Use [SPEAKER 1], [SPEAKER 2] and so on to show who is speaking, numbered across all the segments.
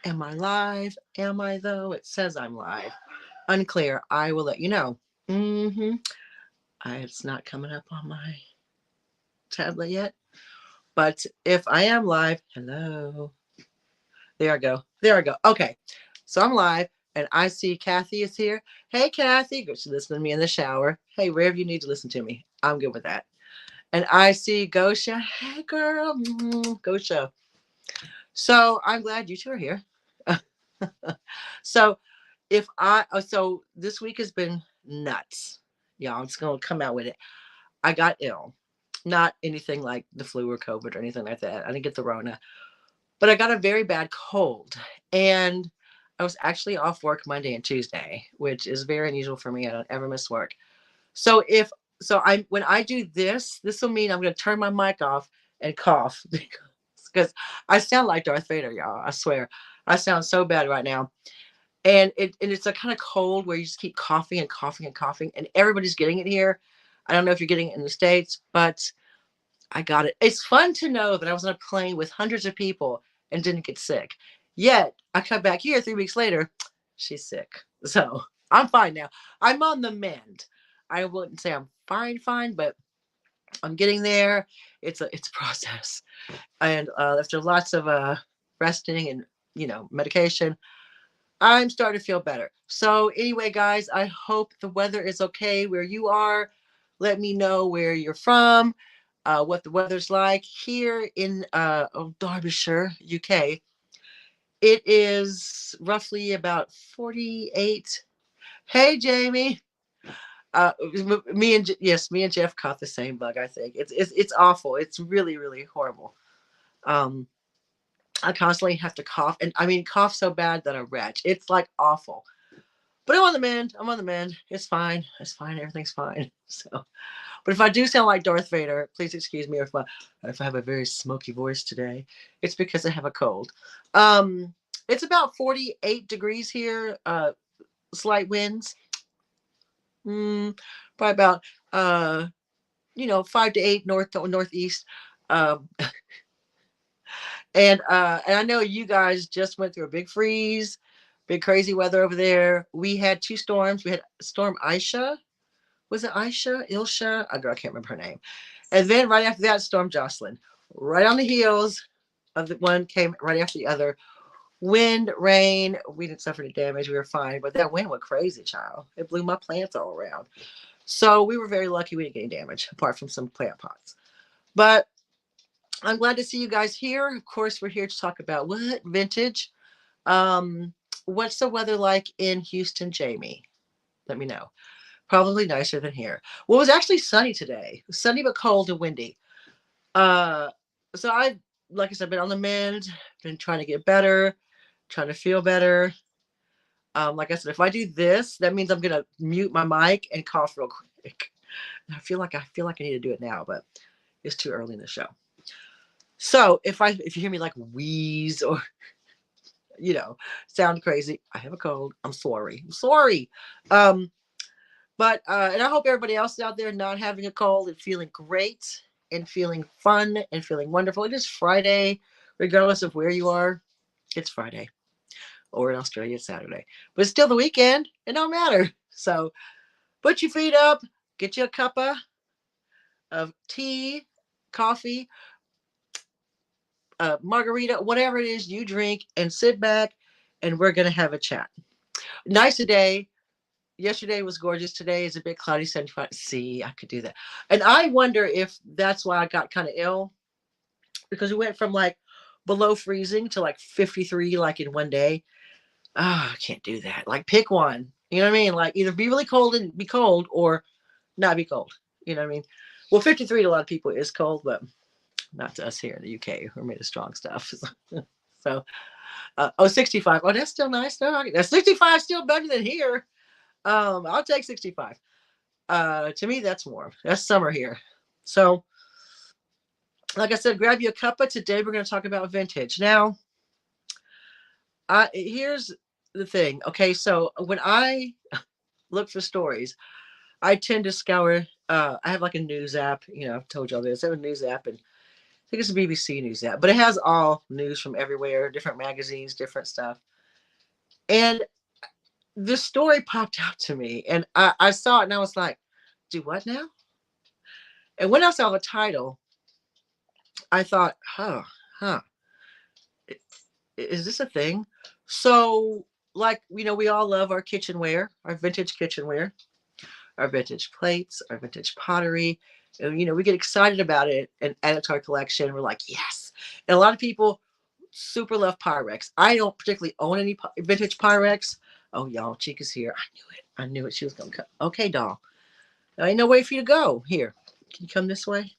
[SPEAKER 1] Am I live? Am I though? It says I'm live. Unclear. I will let you know. Mm-hmm. It's not coming up on my tablet yet. But if I am live, hello. There I go. There I go. Okay. So I'm live and I see Kathy is here. Hey, Kathy. She's listening to me in the shower. Hey, wherever you need to listen to me. I'm good with that. And I see Gosha. Hey, girl. Gosha. So I'm glad you two are here. So so this week has been nuts. Yeah, I'm just gonna come out with it. I got ill. Not anything like the flu or COVID or anything like that. I didn't get the Rona, but I got a very bad cold. And I was actually off work Monday and Tuesday, which is very unusual for me. I don't ever miss work. So I when I do this, this will mean I'm gonna turn my mic off and cough because I sound like Darth Vader, y'all. I swear. I sound so bad right now. And it's a kind of cold where you just keep coughing and coughing and coughing, and everybody's getting it here. I don't know if you're getting it in the States, but I got it. It's fun to know that I was on a plane with hundreds of people and didn't get sick. Yet I come back here 3 weeks later, she's sick. So I'm fine now. I'm on the mend. I wouldn't say I'm fine, but I'm getting there. It's a process, and after lots of resting and medication, I'm starting to feel better. So, anyway, guys, I hope the weather is okay where you are. Let me know where you're from, what the weather's like here in Derbyshire, UK. It is roughly about 48. Hey, Jamie. Me and Jeff caught the same bug. I think it's awful. It's really horrible. Um, I constantly have to cough, and I mean cough so bad that I retch. It's like awful. But I'm on the mend. I'm on the mend. It's fine. It's fine. Everything's fine. So, but if I do sound like Darth Vader, please excuse me. Or if I have a very smoky voice today, it's because I have a cold. Um, it's about 48 degrees here. Slight winds. Probably about 5 to 8 northeast. Um, and I know you guys just went through a big freeze, big crazy weather over there. We had two storms. We had Storm Aisha. Was it Aisha? Ilsha? I can't remember her name. And then right after that, Storm Jocelyn. Right on the heels of the one came right after the other. Wind, rain. We didn't suffer any damage. We were fine. But that wind went crazy, child. It blew my plants all around. So we were very lucky we didn't get any damage, apart from some plant pots. But I'm glad to see you guys here. Of course, we're here to talk about what? Vintage. Um, what's the weather like in Houston, Jamie? Let me know. Probably nicer than here. Well, it was actually sunny today. Sunny but cold and windy. Uh, so like I said, been on the mend, been trying to get better, trying to feel better. Like I said, if I do this, that means I'm gonna mute my mic and cough real quick. I feel like I need to do it now, but it's too early in the show. So if you hear me like wheeze or sound crazy, I have a cold. I'm sorry. I'm sorry. Um, But and I hope everybody else out there not having a cold and feeling great and feeling fun and feeling wonderful. It is Friday, regardless of where you are. It's Friday, or in Australia, it's Saturday, but it's still the weekend. It don't matter. So put your feet up, get you a cuppa of tea, coffee, margarita, whatever it is you drink, and sit back, and we're gonna have a chat. Nice today. Yesterday was gorgeous. Today is a bit cloudy, 75. See, I could do that. And I wonder if that's why I got kind of ill, because we went from like below freezing to like 53 like in one day. I can't do that. Like pick one. You know what I mean? Like either be really cold and be cold or not be cold. You know what I mean? Well, 53 to a lot of people is cold, but not to us here in the UK. We're made of strong stuff. So, 65. Oh, that's still nice. No, that's 65 still better than here. I'll take 65. To me, that's warm. That's summer here. So, like I said, grab you a cuppa. Today, we're going to talk about vintage. Now, here's the thing. Okay, so when I look for stories, I tend to scour. I have like a news app. I've told y'all this. I have a news app, and think it's the BBC News app, but it has all news from everywhere, different magazines, different stuff. And this story popped out to me, and I saw it, and I was like, "Do what now?" And when I saw the title, I thought, huh, is this a thing? So, like, we all love our kitchenware, our vintage kitchenware, our vintage plates, our vintage pottery. And, we get excited about it and add it to our collection. We're like, yes. And a lot of people super love Pyrex. I don't particularly own any vintage Pyrex. Oh, y'all, Chica's here. I knew it. I knew it. She was going to come. Okay, doll. There ain't no way for you to go. Here, can you come this way?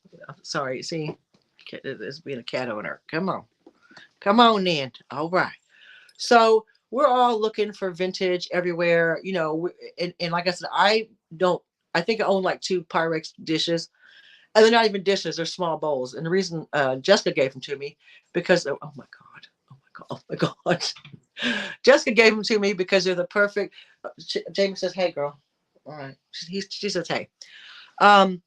[SPEAKER 1] Sorry, see, there's being a cat owner. Come on. Come on, then. All right. So we're all looking for vintage everywhere, and like I said, I think I own like 2 Pyrex dishes, and they're not even dishes, they're small bowls. And the reason Jessica gave them to me, because, oh my God, oh my God, oh my God. Jessica gave them to me because they're the perfect, Jamie says, hey girl. All right. She says, hey. And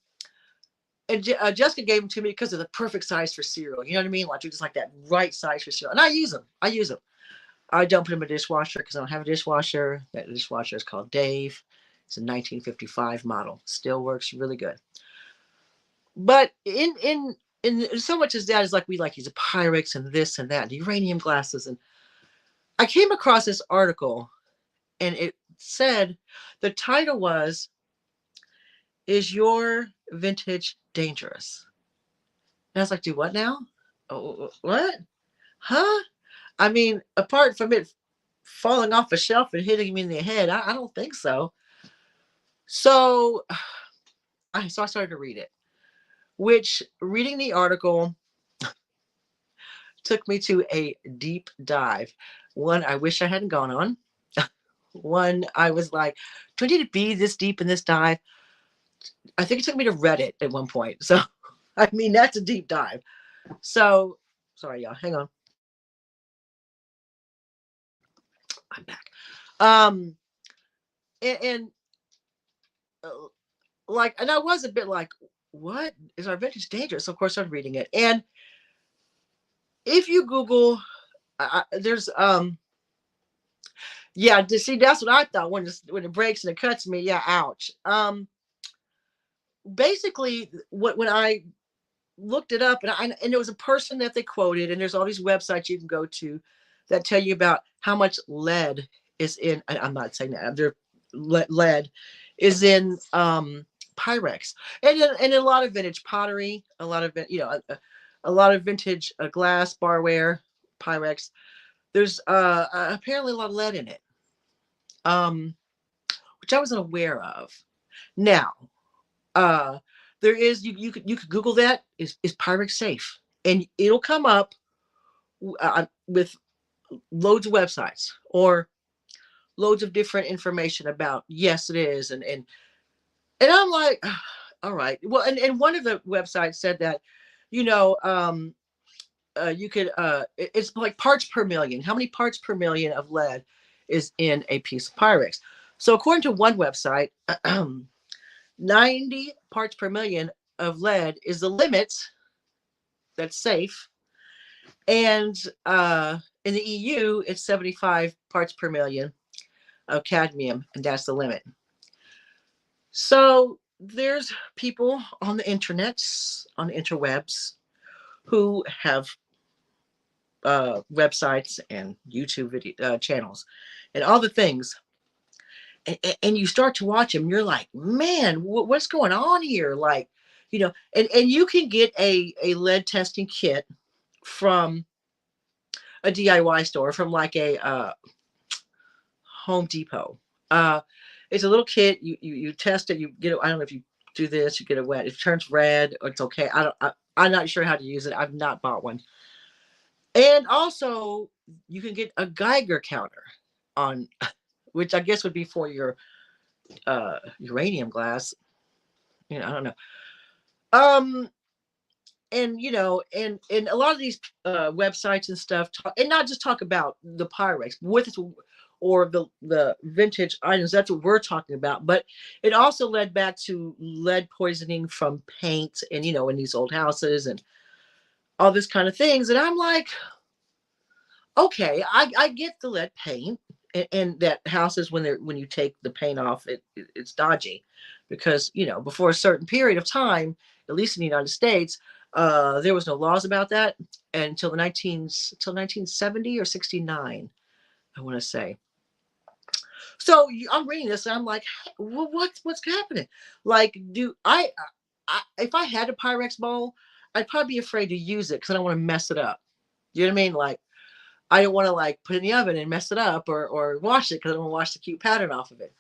[SPEAKER 1] Jessica gave them to me because they're the perfect size for cereal. You know what I mean? Like, you're just like that right size for cereal. And I use them. I don't put them in a dishwasher because I don't have a dishwasher. That dishwasher is called Dave. It's a 1955 model. Still works really good. But in so much as that is like, we like use a Pyrex and this and that, and uranium glasses. And I came across this article, and it said the title was, "Is Your Vintage Dangerous?" And I was like, do what now? Oh, what? Huh? I mean, apart from it falling off a shelf and hitting me in the head, I don't think so. So I started to read it, which, reading the article took me to a deep dive. One I wish I hadn't gone on. One I was like, do I need to be this deep in this dive? I think it took me to Reddit at one point. So, I mean, that's a deep dive. So, sorry, y'all. Hang on. I'm back. And like, and I was a bit like, what is our vintage dangerous? Of course, I'm reading it. And if you Google, there's, yeah, to see, that's what I thought when it breaks and it cuts me. Yeah, ouch. Basically, when I looked it up, and it was a person that they quoted, and there's all these websites you can go to that tell you about how much lead is in. I'm not saying that there, lead is in Pyrex, and in a lot of vintage pottery, a lot of a lot of vintage glass, barware, Pyrex. There's apparently a lot of lead in it, which I wasn't aware of. Now, there is, you could Google that, is Pyrex safe, and it'll come up with loads of websites or loads of different information about, yes it is, and I'm like, all right. Well, and one of the websites said that, you could, it's like parts per million. How many parts per million of lead is in a piece of Pyrex? So according to one website, 90 parts per million of lead is the limit that's safe. And in the EU, it's 75 parts per million of cadmium, and that's the limit. So there's people on the internets, on the interwebs, who have websites and YouTube video channels and all the things. And you start to watch them, you're like, man, what's going on here? Like, and you can get a lead testing kit from a DIY store, from like a Home Depot. It's a little kit. You test it. You get it. I don't know if you do this. You get it wet. If it turns red, it's okay. I'm not sure how to use it. I've not bought one. And also, you can get a Geiger counter on, which I guess would be for your uranium glass. I don't know. And and a lot of these websites and stuff and not just talk about the Pyrex with or the vintage items. That's what we're talking about. But it also led back to lead poisoning from paint, and in these old houses. And all this kind of things. And I'm like, okay, I get the lead paint, and that houses when you take the paint off, it's dodgy, because before a certain period of time, at least in the United States, there was no laws about that until the 1970 or 69, I want to say. So I'm reading this and I'm like, what's happening? Like, if I had a Pyrex bowl, I'd probably be afraid to use it because I don't want to mess it up. You know what I mean? Like, I don't want to like put it in the oven and mess it up, or wash it because I don't want to wash the cute pattern off of it.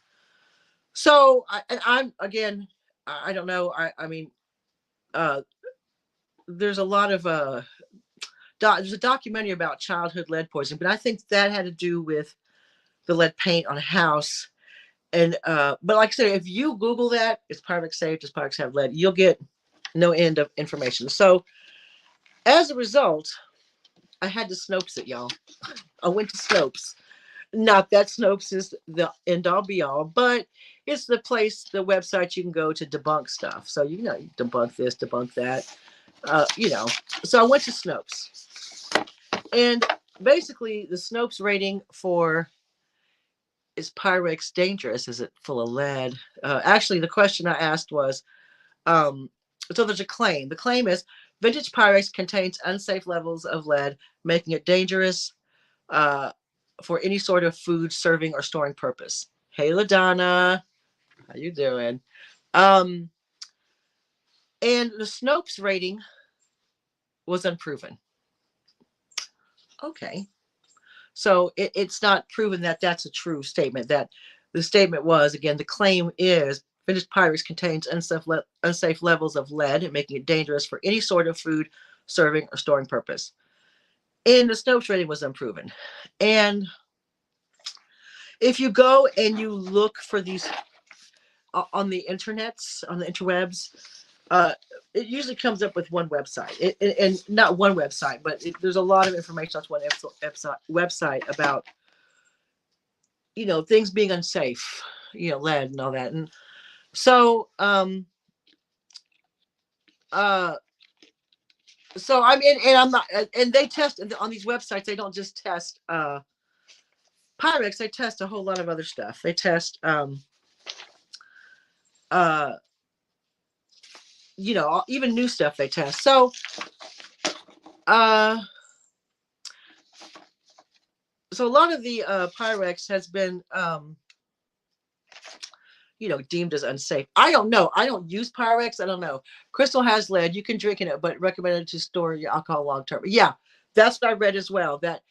[SPEAKER 1] So I'm again, I don't know. I mean, uh, there's a lot of there's a documentary about childhood lead poisoning, but I think that had to do with the lead paint on a house. And but like I said, if you Google that, it's Pyrex safe, does Pyrex have lead? You'll get no end of information. So as a result, I had to Snopes it, y'all. I went to Snopes. Not that Snopes is the end all be all, but it's the place, the website you can go to debunk stuff. So you debunk this, debunk that. So I went to Snopes, and basically the Snopes rating for is Pyrex dangerous? Is it full of lead? Actually, the question I asked was, so there's a claim. The claim is vintage Pyrex contains unsafe levels of lead, making it dangerous uh, for any sort of food serving or storing purpose. Hey, LaDonna, how you doing? Um, and the Snopes rating was unproven. Okay, so it's not proven that that's a true statement. That the statement was, again, the claim is vintage Pyrex contains unsafe levels of lead, making it dangerous for any sort of food serving or storing purpose. And the Snopes rating was unproven. And if you go and you look for these on the internets, on the interwebs, it usually comes up with one website, and not one website, but there's a lot of information on one website about things being unsafe, lead and all that. And so uh so I mean, and I'm not, and they test on these websites. They don't just test Pyrex. They test a whole lot of other stuff. They test uh even new stuff they test. So uh so a lot of the Pyrex has been deemed as unsafe. I don't know. I don't use Pyrex. I don't know. Crystal has lead. You can drink in it, but recommended to store your alcohol long term. Yeah, that's what I read as well. That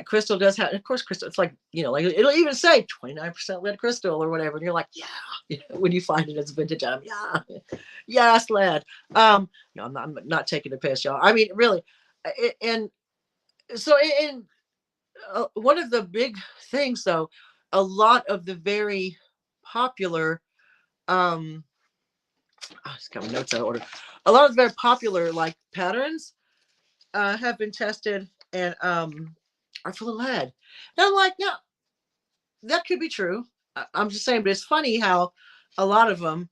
[SPEAKER 1] Crystal does have. Of course, Crystal. It's like like it'll even say 29% lead crystal or whatever, and you're like, yeah. When you find it as vintage item, yeah, it's lead. No, I'm not taking the piss, y'all. I mean, really, and so in one of the big things, though, a lot of the very popular I just got my notes out of order. A lot of very popular like patterns have been tested and are full of lead. And I'm like, yeah, that could be true. I'm just saying, but it's funny how a lot of them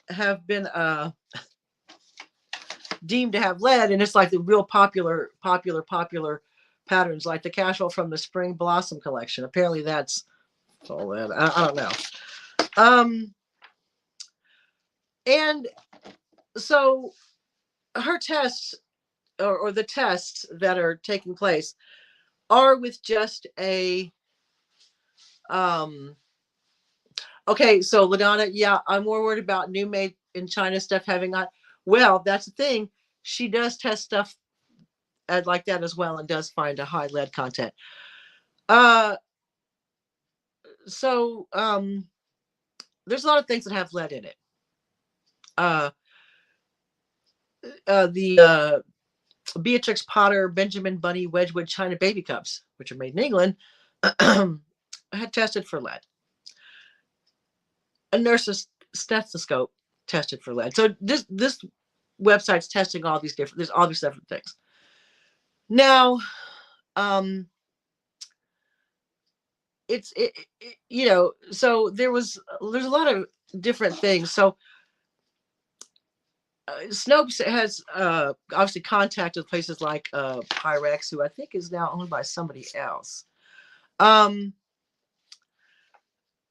[SPEAKER 1] have been deemed to have lead, and it's like the real popular patterns, like the casual from the Spring Blossom collection. Apparently, that's full lead. I don't know. And so her tests, or the tests that are taking place, are with just a okay, so LaDonna, yeah, I'm more worried about new made in China stuff having on. Well, that's the thing. She does test stuff like that as well, and does find a high lead content. Uh so there's a lot of things that have lead in it. The Beatrix Potter Benjamin Bunny Wedgwood China baby cups, which are made in England, had tested for lead. A nurse's stethoscope tested for lead. So this website's testing all these different. There's all these different things. Now, so there's a lot of different things. So Snopes has obviously contacted places like Pyrex, who I think is now owned by somebody else. Um,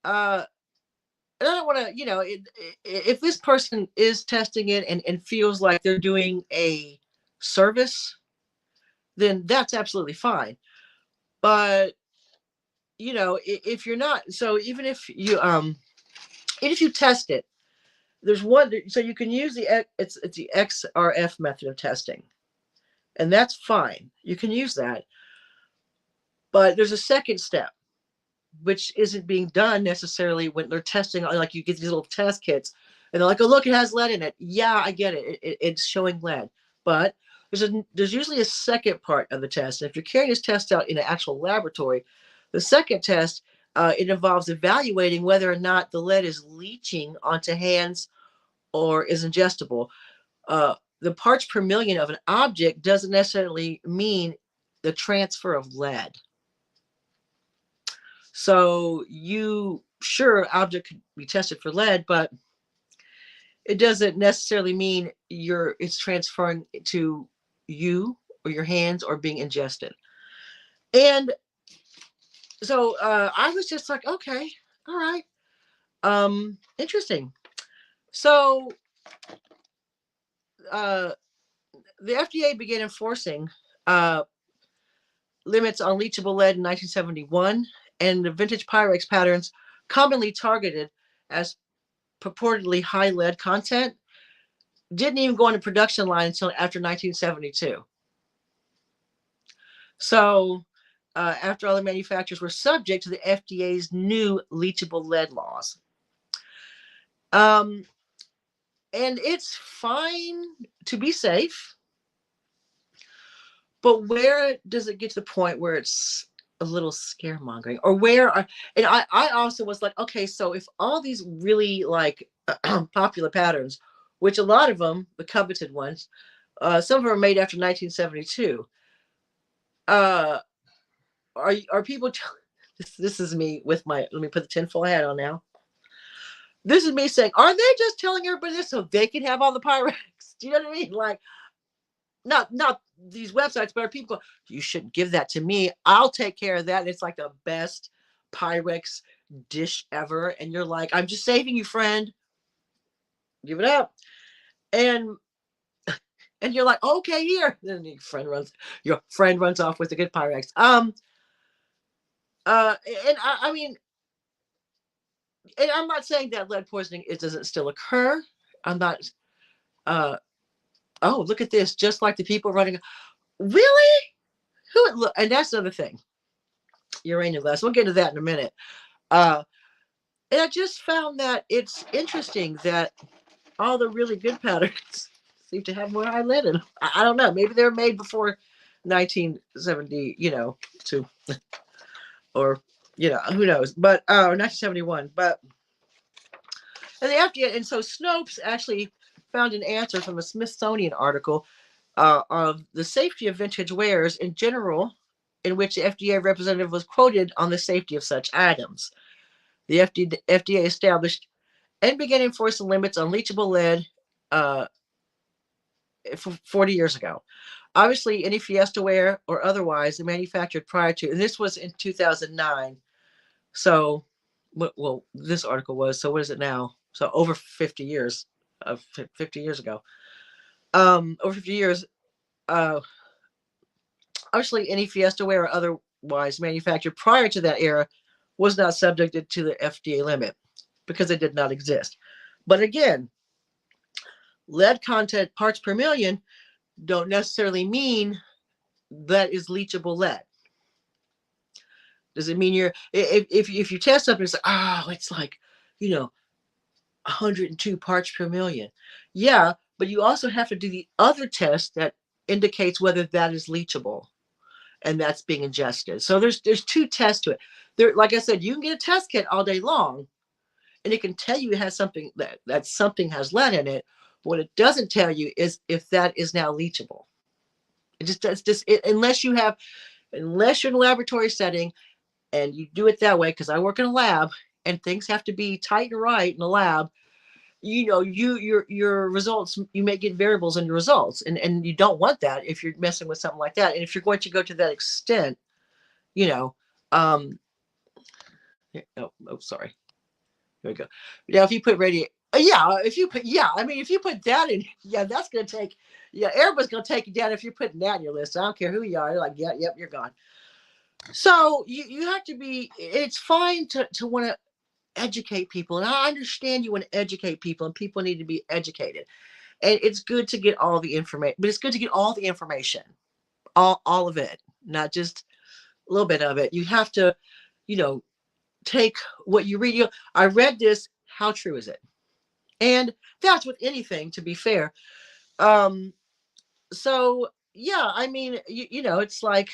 [SPEAKER 1] uh, I don't want to, if this person is testing it and feels like they're doing a service, then that's absolutely fine. But if you're not, so even if you test it, there's one. So you can use it's the XRF method of testing, and that's fine. You can use that, but there's a second step which isn't being done necessarily when they're testing. Like you get these little test kits, and they're like, "Oh, look, it has lead in it." Yeah, I get it. It's showing lead, but there's usually a second part of the test. And if you're carrying this test out in an actual laboratory, the second test it involves evaluating whether or not the lead is leaching onto hands or is ingestible. The parts per million of an object doesn't necessarily mean the transfer of lead. So object could be tested for lead, but it doesn't necessarily mean it's transferring to you or your hands or being ingested. And so I was just like, okay, all right, interesting. So the FDA began enforcing limits on leachable lead in 1971, and the vintage Pyrex patterns commonly targeted as purportedly high lead content didn't even go on the production line until after 1972. So after all the manufacturers were subject to the FDA's new leachable lead laws. And it's fine to be safe, but where does it get to the point where it's a little scaremongering? Or and I also was like, okay, so if all these really like popular patterns, which a lot of them, the coveted ones, some of them are made after 1972. Are people? This is me with my. Let me put the tinfoil hat on now. This is me saying, are they just telling everybody this so they can have all the Pyrex? Do you know what I mean? Like, not these websites, but are people? You shouldn't give that to me. I'll take care of that. And it's like the best Pyrex dish ever, and you're like, I'm just saving you, friend. Give it up, and you're like, okay, here. Then your friend runs off with the good Pyrex. And I mean, and I'm not saying that lead poisoning doesn't still occur. I'm not. Oh, look at this! Just like the people running. Really? Who? Look, and that's another thing. Uranium glass. We'll get into that in a minute. And I just found that it's interesting that all the really good patterns seem to have more high lead in them. I don't know. Maybe they're made before 1970. To or who knows? But 1971. But and the FDA, and so Snopes actually found an answer from a Smithsonian article of the safety of vintage wares in general, in which the FDA representative was quoted on the safety of such items. The FDA established and began enforcing limits on leachable lead 40 years ago. Obviously, any Fiesta ware or otherwise manufactured prior to, and this was in 2009. So, well, this article was, so what is it now? So over 50 years, 50 years ago. Over 50 years, obviously any Fiesta ware or otherwise manufactured prior to that era was not subjected to the FDA limit because it did not exist. But again, lead content parts per million don't necessarily mean that is leachable lead. Does it mean if you test something, it's like, it's like, 102 parts per million. Yeah, but you also have to do the other test that indicates whether that is leachable and that's being ingested. So there's two tests to it. There, like I said, you can get a test kit all day long, and it can tell you it has something that something has lead in it. But what it doesn't tell you is if that is now leachable. Unless you're in a laboratory setting and you do it that way, because I work in a lab and things have to be tight and right in a lab. your results, you may get variables in your results, and you don't want that if you're messing with something like that. And if you're going to go to that extent, you know, um, sorry. Here we go. Now, if you put I mean, if you put that in, yeah, that's going to take, yeah, everybody's going to take you down if you're putting that in your list. I don't care who you are. You're like, yeah, yep, you're gone. So you have to be, it's fine to want to educate people. And I understand you want to educate people, and people need to be educated. And it's good to get all the information, but it's good to get all the information, all of it, not just a little bit of it. You have to, you know, take what you read. I read this. How true is it? And that's with anything, to be fair. Um, so yeah, I mean, it's like,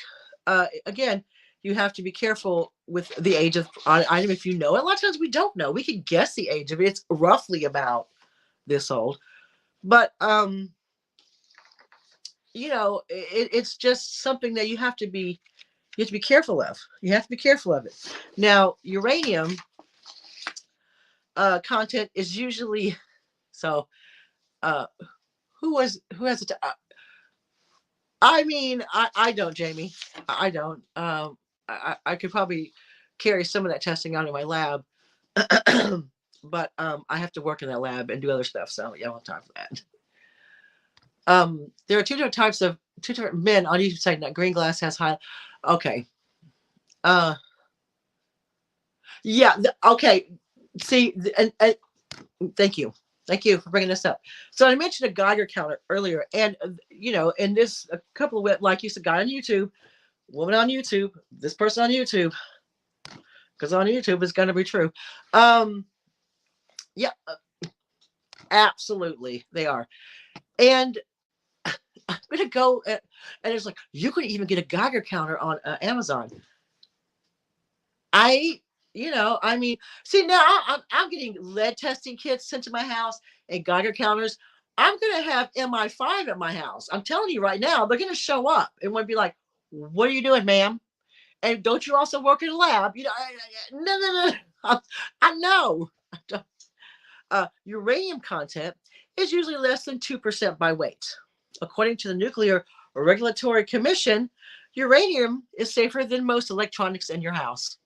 [SPEAKER 1] again, you have to be careful with the age of item if you know it. A lot of times we don't know. We can guess the age of it. It's roughly about this old, but it's just something that you have to be careful of. You have to be careful of it. Now, uranium content is usually so. Uh, who has it? I mean, I don't, Jamie. I don't. I could probably carry some of that testing out in my lab, but I have to work in that lab and do other stuff. So yeah, I don't have time for that. There are two different men on YouTube saying that green glass has high. Okay. Uh, yeah. Okay. See, and thank you. Thank you for bringing this up. So I mentioned a Geiger counter earlier, and in this a couple of, like you said, guy on YouTube, woman on YouTube, this person on YouTube, because on YouTube it's going to be true. Yeah, absolutely, they are. And I'm going to go, and it's like, you could even get a Geiger counter on Amazon. I mean, see, now I'm getting lead testing kits sent to my house and Geiger counters. I'm going to have MI5 at my house. I'm telling you right now, they're going to show up and want to be like, what are you doing, ma'am? And don't you also work in a lab? No. I know. Uranium content is usually less than 2% by weight. According to the Nuclear Regulatory Commission, uranium is safer than most electronics in your house.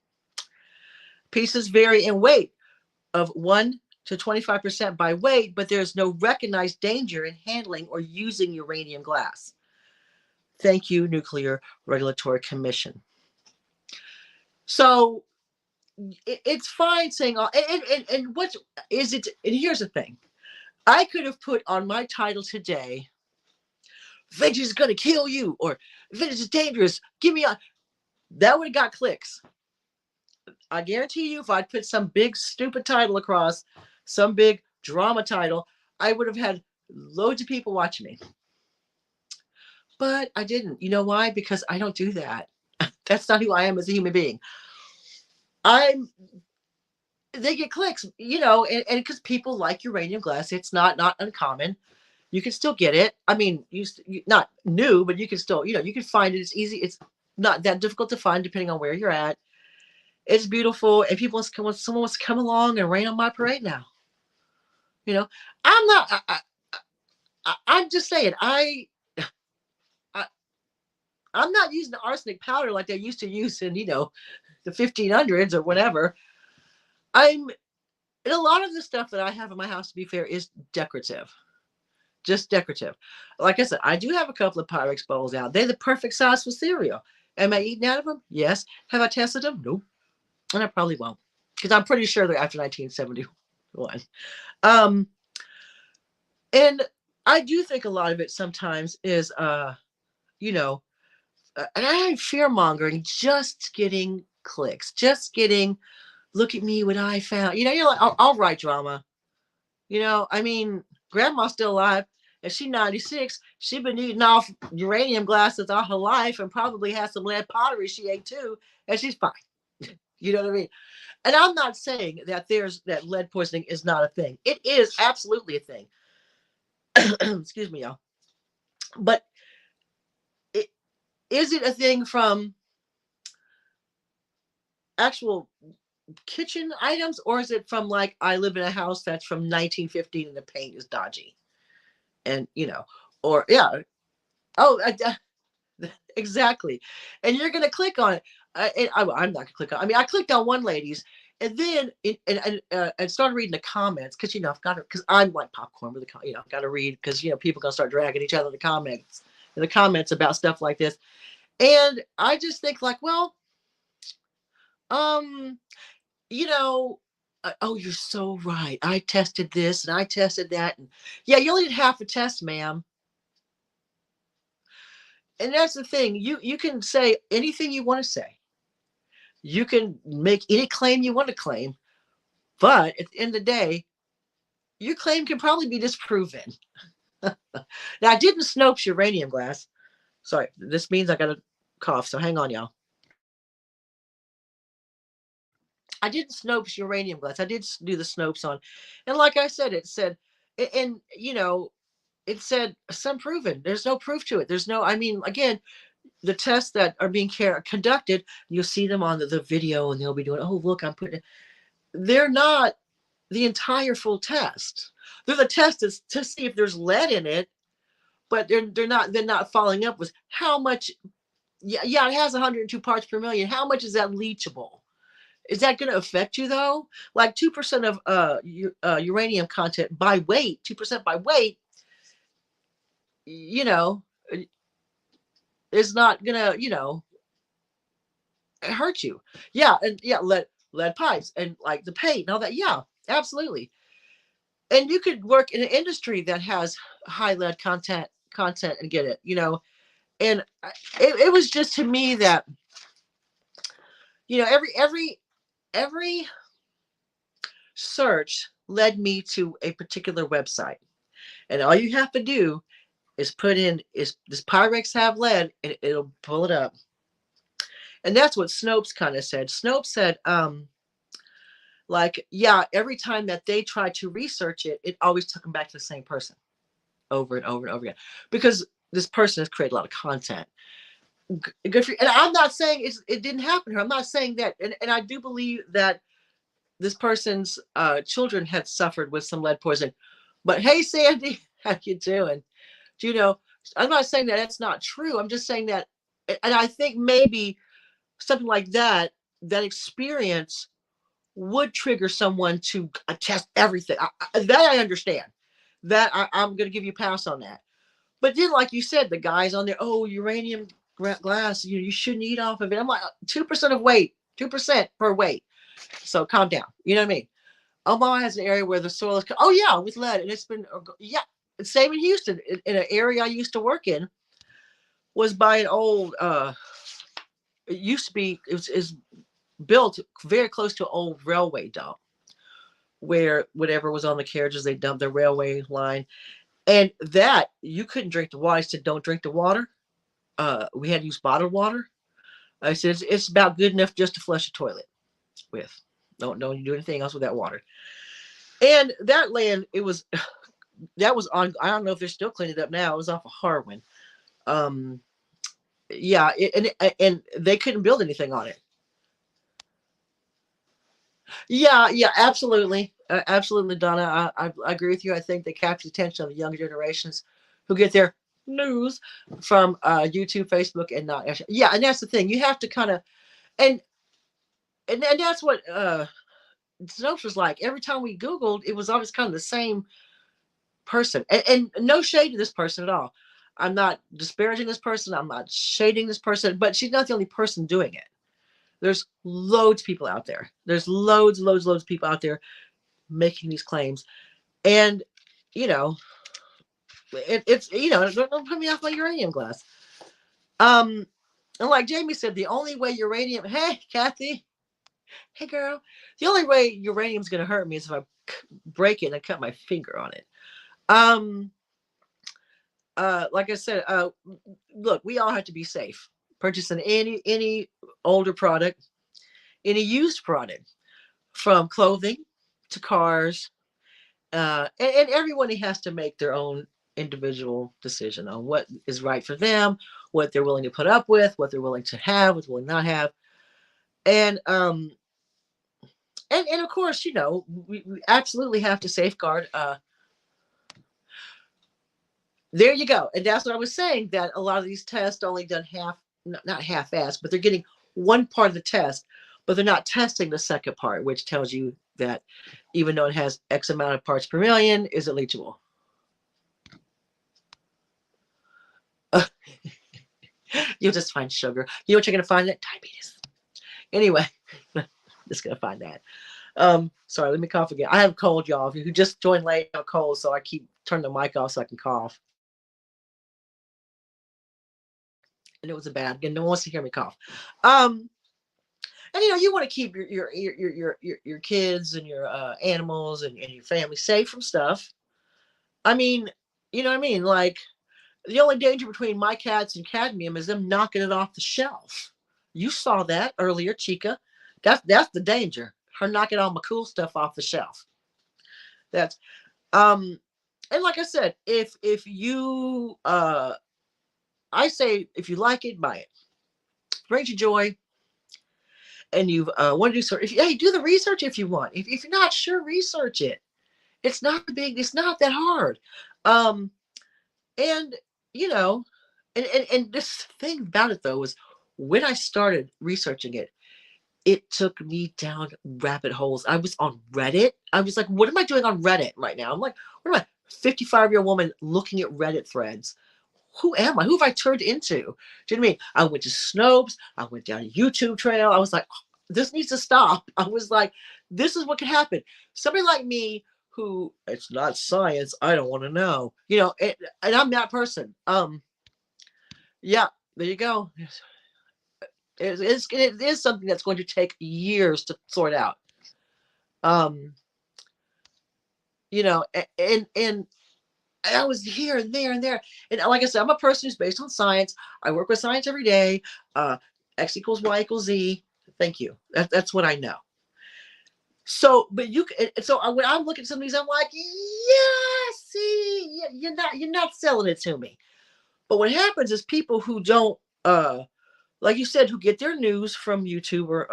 [SPEAKER 1] Pieces vary in weight of 1 to 25% by weight, but there's no recognized danger in handling or using uranium glass. Thank you, Nuclear Regulatory Commission. So it's fine saying, and what is it? And here's the thing. I could have put on my title today, "Vintage is going to kill you," or "Vintage is dangerous. Give me a," that would have got clicks. I guarantee you, if I'd put some big stupid title across, some big drama title, I would have had loads of people watching me. But I didn't. You know why? Because I don't do that. That's not who I am as a human being. They get clicks, and because people like uranium glass, it's not uncommon. You can still get it. I mean, not new, but you can still, you can find it. It's easy. It's not that difficult to find, depending on where you're at. It's beautiful, and someone wants to come along and rain on my parade now. I'm not. I'm just saying. I'm not using the arsenic powder like they used to use in the 1500s or whatever. And a lot of the stuff that I have in my house, to be fair, is decorative. Just decorative. Like I said, I do have a couple of Pyrex bowls out. They're the perfect size for cereal. Am I eating out of them? Yes. Have I tested them? No. And I probably won't, because I'm pretty sure they're after 1971. And I do think a lot of it sometimes is, and I'm fear mongering, just getting clicks, just getting, look at me, what I found. You're like, I'll write drama. I mean, grandma's still alive, and she's 96. She's been eating off uranium glasses all her life, and probably has some lead pottery she ate too, and she's fine. You know what I mean? And I'm not saying that that lead poisoning is not a thing. It is absolutely a thing. Excuse me, y'all. But is it a thing from actual kitchen items, or is it from like I live in a house that's from 1915 and the paint is dodgy, and or yeah, oh, exactly, and you're gonna click on it. I'm not gonna click on. I mean, I clicked on one lady's, and then and started reading the comments because I've got to, because I'm like popcorn with I've got to read because people gonna start dragging each other in the comments about stuff like this, and I just think like, well, um, you know, oh, you're so right. I tested this and I tested that, and yeah, you only did half a test, ma'am. And that's the thing. You can say anything you want to say. You can make any claim you want to claim, but at the end of the day, your claim can probably be disproven. Now, I didn't Snopes uranium glass. Sorry, this means I got a cough, so hang on, y'all. I didn't Snopes uranium glass. I did do the Snopes on, and like I said, it said, and it said some proven. There's no proof to it. There's no. I mean, again, the tests that are being conducted, you'll see them on the video, and they'll be doing. Oh, look, I'm putting. They're not the entire full test. They're the test is to see if there's lead in it, but they're not following up with how much. Yeah, it has 102 parts per million. How much is that leachable? Is that going to affect you though? Like 2% of uranium content by weight, 2% by weight, you know, is not gonna, hurt you. Yeah, and yeah, lead pipes and like the paint and all that. Yeah, absolutely. And you could work in an industry that has high lead content and get it, And it was just to me that every search led me to a particular website, and all you have to do is put in is does Pyrex have lead, and it'll pull it up. And that's what Snopes kind of said. Snopes said, like, yeah, every time that they tried to research it, it always took them back to the same person over and over and over again, because this person has created a lot of content. Good for you. And I'm not saying it didn't happen to her. I'm not saying that. And I do believe that this person's children had suffered with some lead poisoning. But hey, Sandy, how you doing? Do you know? I'm not saying that that's not true. I'm just saying that, and I think maybe something like that, that experience would trigger someone to test everything. That I understand. That I'm going to give you a pass on that. But then, like you said, the guys on there, oh, uranium glass, you shouldn't eat off of it. I'm like, 2% of weight, 2% per weight. So calm down. You know what I mean? Omaha has an area where the soil is, oh yeah, with lead, and it's been, yeah, same in Houston. In an area I used to work in, was by an old, it used to be, it was built very close to an old railway dump, where whatever was on the carriages, they dumped the railway line, and that you couldn't drink the water. I said, don't drink the water. We had to use bottled water. I said, it's about good enough just to flush a toilet with. Don't do anything else with that water. And that land, that was on, I don't know if they're still cleaning it up now. It was off of Harwin. Yeah, and they couldn't build anything on it. Yeah, absolutely. Absolutely, Donna. I agree with you. I think they capture the attention of the younger generations who get their news from YouTube, Facebook, and not actually. Yeah, and that's the thing. You have to kind of, and and that's what Snopes was like. Every time we Googled, it was always kind of the same person. And no shade to this person at all. I'm not disparaging this person. I'm not shading this person, but she's not the only person doing it. There's loads of people out there. There's loads of people out there making these claims. And, you know, it's, don't put me off my uranium glass. And like Jamie said, the only way uranium, hey, Kathy, hey, girl, the only way uranium's going to hurt me is if I break it and I cut my finger on it. Like I said, look, we all have to be safe. Purchasing any older product, any used product, from clothing to cars, and everyone has to make their own individual decision on what is right for them, what they're willing to put up with, what they're willing to have, what they're willing to not have. And And of course, we absolutely have to safeguard. There you go. And that's what I was saying, that a lot of these tests only done not half-assed, but they're getting one part of the test, but they're not testing the second part, which tells you that even though it has X amount of parts per million, is it leachable? You'll just find sugar. You know what you're going to find? That diabetes. Anyway, just going to find that. Sorry, let me cough again. I have a cold, y'all. If you just joined late, I'm cold, so I keep turning the mic off so I can cough. And it was a bad. Again, no one wants to hear me cough. And you want to keep your kids and your animals and your family safe from stuff. I mean, you know what I mean? Like, the only danger between my cats and cadmium is them knocking it off the shelf. You saw that earlier, Chica. That's the danger. Her knocking all my cool stuff off the shelf. That's and like I said, if you I say, if you like it, buy it. Brings you joy, and you want to do sort. Hey, do the research if you want. If you're not sure, research it. It's not big. It's not that hard. Um, and you know, and this thing about it though was, when I started researching it, it took me down rabbit holes. I was on Reddit. I was like, what am I doing on Reddit right now? I'm like, what am I, 55-year-old woman looking at Reddit threads? Who am I? Who have I turned into? Do you know what I mean? I went to Snopes. I went down a YouTube trail. I was like, this needs to stop. I was like, this is what could happen. Somebody like me, who, it's not science, I don't want to know. And I'm that person. Yeah, there you go. It is something that's going to take years to sort out. Um, and I was here and there and there. And like I said, I'm a person who's based on science. I work with science every day. X equals Y equals Z. Thank you. That's what I know. So, but when I'm looking at some of these, I'm like, yeah, see, you're not selling it to me. But what happens is, people who don't, like you said, who get their news from YouTube or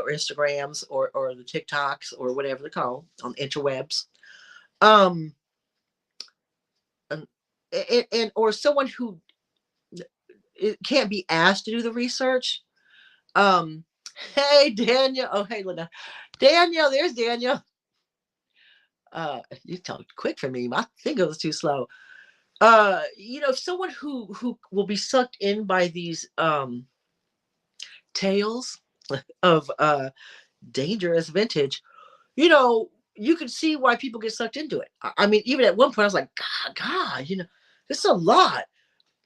[SPEAKER 1] Instagrams or the TikToks or whatever they're called on the interwebs, um, and or someone who it can't be asked to do the research. Um, hey Daniel. Oh, hey Linda. Daniel, there's Daniel. You talked quick for me. My finger was too slow. Someone who will be sucked in by these tales of dangerous vintage. You can see why people get sucked into it. I mean, even at one point, I was like, God, this is a lot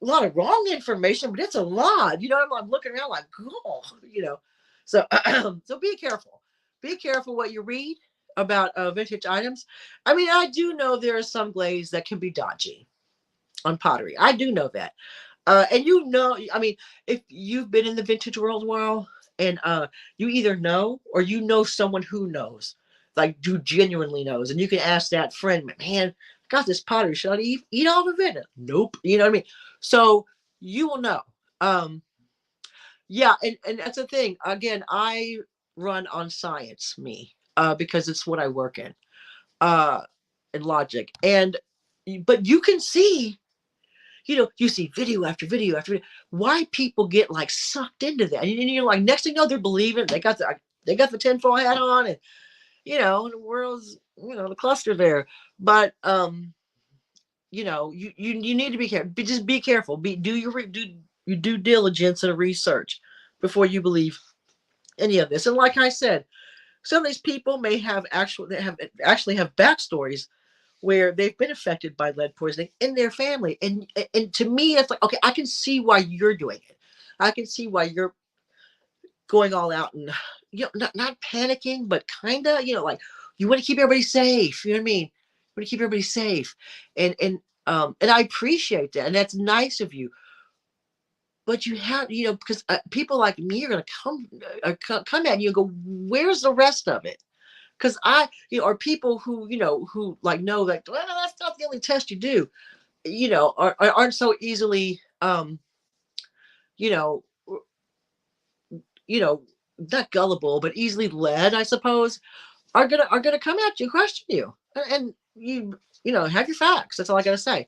[SPEAKER 1] of wrong information, but it's a lot. I'm looking around like, oh. So so be careful. Be careful what you read about vintage items. I mean, I do know there are some glaze that can be dodgy on pottery. I do know that. And I mean, if you've been in the vintage world a while, and you either know, or someone who knows, like, who genuinely knows, and you can ask that friend, man, I got this pottery, should I eat all of it? Nope. You know what I mean? So you will know. Yeah, and that's the thing. Again, I run on science, because it's what I work in, and logic. But you can see, you see video after video after video, why people get like sucked into that. And you're like, next thing you know, they're believing, they got the tinfoil hat on, and the world's, the cluster there. But you need to be careful. Just be careful. Do your due diligence and research before you believe any of this. And like I said, some of these people may have actually have backstories where they've been affected by lead poisoning in their family. And to me, it's like, okay, I can see why you're doing it. I can see why you're going all out, and not panicking, but kind of, like, you want to keep everybody safe. You know what I mean? You want to keep everybody safe, and I appreciate that, and that's nice of you. But you have, because people like me are going to come at you and go, where's the rest of it? Because or people who like know that, well, that's not the only test you do, aren't so easily, you know, you know, not gullible, but easily led, I suppose, are gonna come at you, question you, and you have your facts. That's all I gotta say.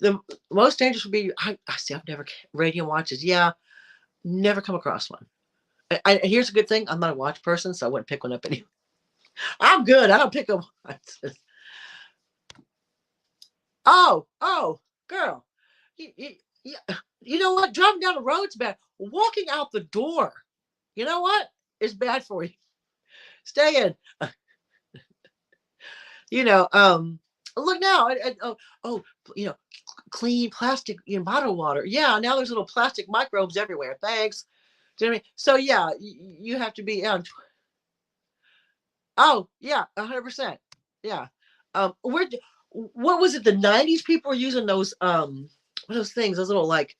[SPEAKER 1] The most dangerous would be I see. I've never radio watches. Yeah, never come across one. Here's a good thing. I'm not a watch person, so I wouldn't pick one up anyway. I'm good. I don't pick up watches. Oh, girl. You, you, you, you know what? Driving down the road's bad. Walking out the door, you know what? It's bad for you. Stay in. You know, look now. Oh, you know, clean plastic, bottled water. Yeah, now there's little plastic microbes everywhere. Thanks. Do you know what I mean? So yeah, you have to be on. Oh yeah, 100%. Yeah. Where? What was it? The '90s people were using those what are those things? Those little like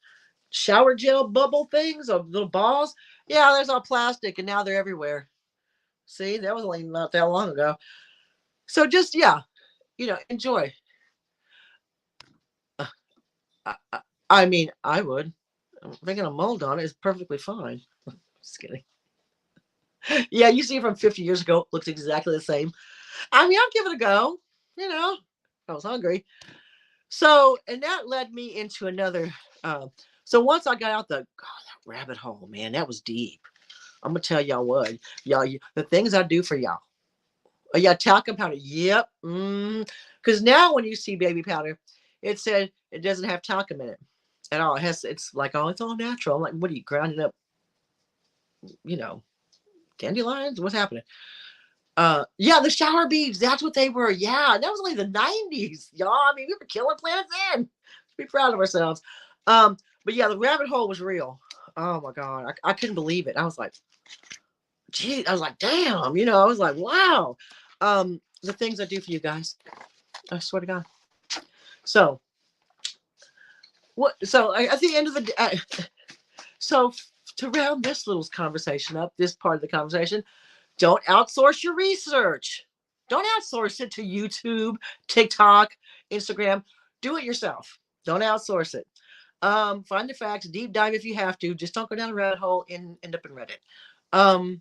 [SPEAKER 1] shower gel bubble things or little balls. Yeah, there's all plastic, and now they're everywhere. See, that was only not that long ago. So just yeah, enjoy. Uh, I mean, I would. I'm thinking a mold on it is perfectly fine. Just kidding. Yeah, you see it from 50 years ago. Looks exactly the same. I mean, I'll give it a go. I was hungry. So, and that led me into another. So once I got out that rabbit hole, man, that was deep. I'm gonna tell y'all what, y'all, the things I do for y'all. Oh, yeah, talcum powder. Yep. Because now when you see baby powder, it said it doesn't have talcum in it at all. It's like, oh, it's all natural. I'm like, what are you grinding up? You know, dandelions? What's happening? Yeah, the shower beads. That's what they were. Yeah, that was only the '90s, y'all. I mean, we were killing plants then. Be proud of ourselves. But yeah, the rabbit hole was real. Oh my god, I couldn't believe it. I was like, gee, I was like, damn. I was like, wow. The things I do for you guys. I swear to God. So what? So at the end of the day, so to round this little conversation up, this part of the conversation, don't outsource your research. Don't outsource it to YouTube, TikTok, Instagram. Do it yourself. Don't outsource it. Find the facts, deep dive if you have to. Just don't go down a rabbit hole and end up in Reddit. Um,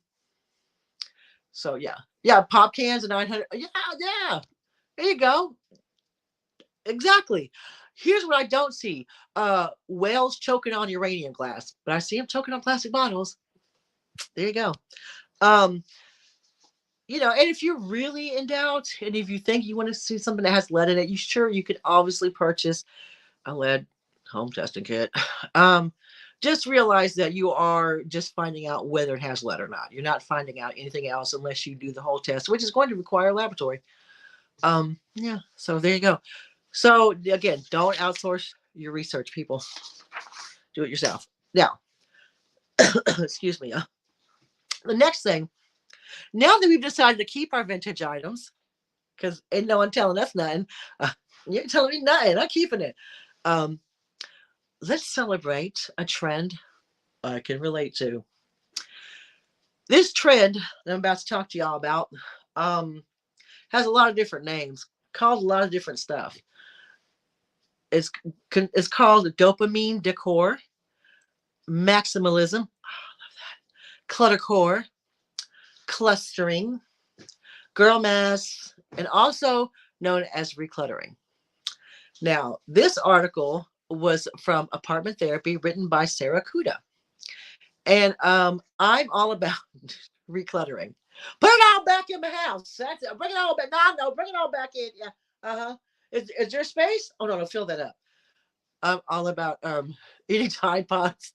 [SPEAKER 1] so yeah, pop cans and 900. Yeah. There you go. Exactly. Here's what I don't see: whales choking on uranium glass, but I see them choking on plastic bottles. There you go. Um, and if you're really in doubt, and if you think you want to see something that has lead in it, you could obviously purchase a lead home testing kit. Just realize that you are just finding out whether it has lead or not. You're not finding out anything else unless you do the whole test, which is going to require a laboratory. Yeah. So there you go. So again, don't outsource your research, people. Do it yourself. Now, excuse me. The next thing, now that we've decided to keep our vintage items, because ain't no one telling us nothing. You ain't telling me nothing. I'm keeping it. Um, let's celebrate a trend I can relate to. This trend that I'm about to talk to y'all about has a lot of different names, called a lot of different stuff. It's called dopamine decor, maximalism, oh, I love that, cluttercore, clustering, girl mass, and also known as recluttering. Now, this article was from Apartment Therapy, written by Sarah Kuda. And I'm all about recluttering. Put it all back in the house. That's it. Bring it all back. No, bring it all back in. Yeah. Uh-huh. Is there space? Oh no, fill that up. I'm all about eating Tide Pods.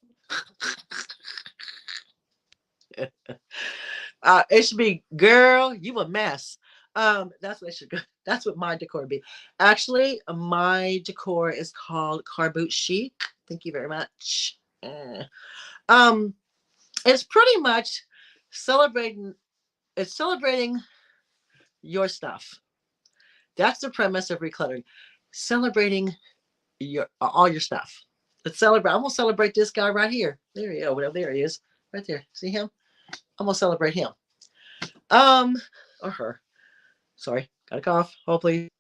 [SPEAKER 1] It should be, girl, you a mess. That's what it should go. That's what my decor would be. Actually, my decor is called Car Boot Chic. Thank you very much. Um, it's pretty much celebrating. It's celebrating your stuff. That's the premise of recluttering. Celebrating your all your stuff. Let's celebrate. I'm gonna celebrate this guy right here. There you go. Whatever. There he is. Right there. See him? I'm gonna celebrate him. Um, or her. Sorry, got a cough. Hopefully.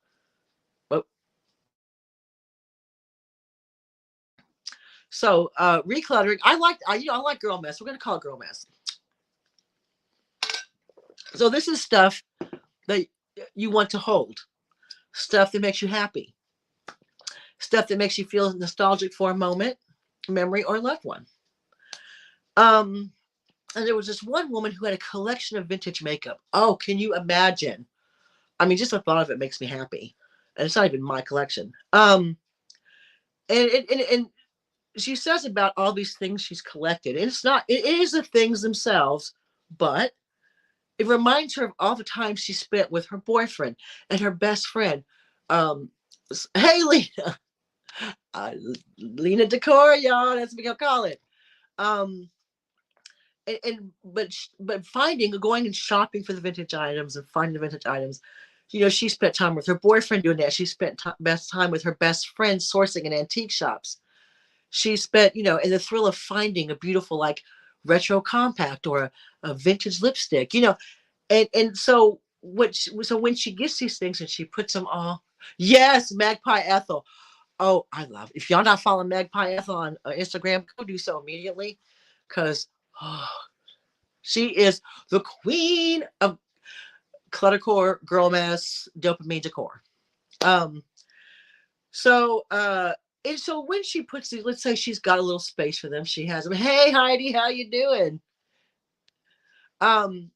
[SPEAKER 1] Oh. So, recluttering. I like girl mess. We're gonna call it girl mess. So this is stuff that you want to hold, stuff that makes you happy, stuff that makes you feel nostalgic for a moment, memory, or loved one. Um, and there was this one woman who had a collection of vintage makeup. Oh, can you imagine? I mean, just the thought of it makes me happy. And it's not even my collection. And she says about all these things she's collected. And it's not, it is the things themselves, but it reminds her of all the time she spent with her boyfriend and her best friend. Um, hey, Lena. Uh, Lena Decor, y'all. That's what we gonna call it. Um, but finding, going and shopping for the vintage items and finding the vintage items. You know, she spent time with her boyfriend doing that. She spent best time with her best friend sourcing in antique shops. She spent, you know, in the thrill of finding a beautiful like retro compact or a vintage lipstick. You know, and so so when she gets these things and she puts them all, yes, Magpie Ethel. Oh, I love it. If y'all not following Magpie Ethel on Instagram, go do so immediately, because oh, she is the queen of cluttercore, girl mess, dopamine decor. Um, so and so when she puts these, let's say she's got a little space for them, she has them. Hey Heidi, how you doing? Um,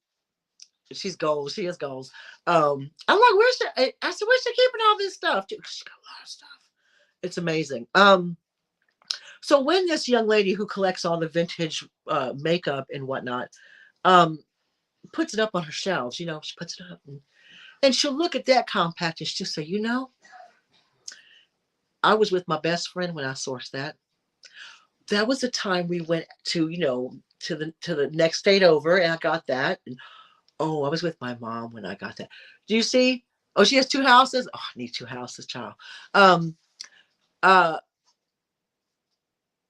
[SPEAKER 1] she's goals. She has goals. I'm like, where's she? I said, where's she keeping all this stuff? She's got a lot of stuff. It's amazing. So when this young lady who collects all the vintage makeup and whatnot, um, puts it up on her shelves, you know, she puts it up and she'll look at that compact and she'll say, you know, I was with my best friend when I sourced that. That was the time we went to, you know, to the next state over and I got that. And oh, I was with my mom when I got that. Do you see? Oh, she has two houses. Oh, I need two houses, child. Um, uh,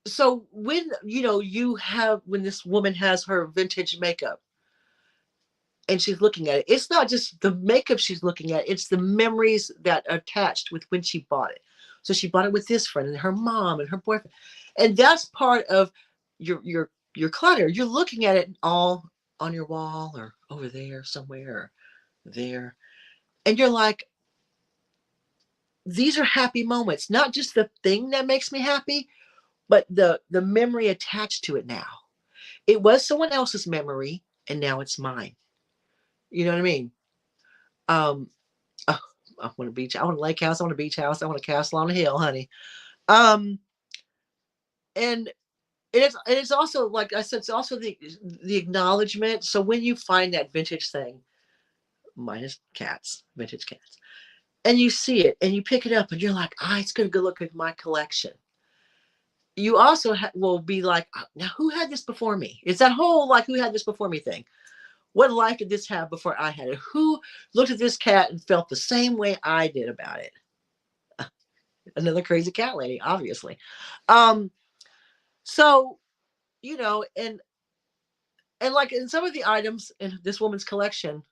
[SPEAKER 1] so when you know you have when this woman has her vintage makeup and she's looking at it, it's not just the makeup she's looking at, it's the memories that are attached with when she bought it. So she bought it with this friend and her mom and her boyfriend. And that's part of your clutter. You're looking at it all on your wall or over there somewhere or there. And you're like, these are happy moments, not just the thing that makes me happy, but the memory attached to it now. It was someone else's memory and now it's mine. You know what I mean? Um, oh, I want a beach. I want a lake house. I want a beach house. I want a castle on a hill, honey. Um, and it's also like I said, it's also the acknowledgement. So when you find that vintage thing, minus cats, vintage cats, and you see it and you pick it up and you're like, ah, it's gonna go look at my collection. You also will be like, now who had this before me? It's that whole like, who had this before me thing. What life did this have before I had it? Who looked at this cat and felt the same way I did about it? Another crazy cat lady, obviously. Um, so you know, and like in some of the items in this woman's collection,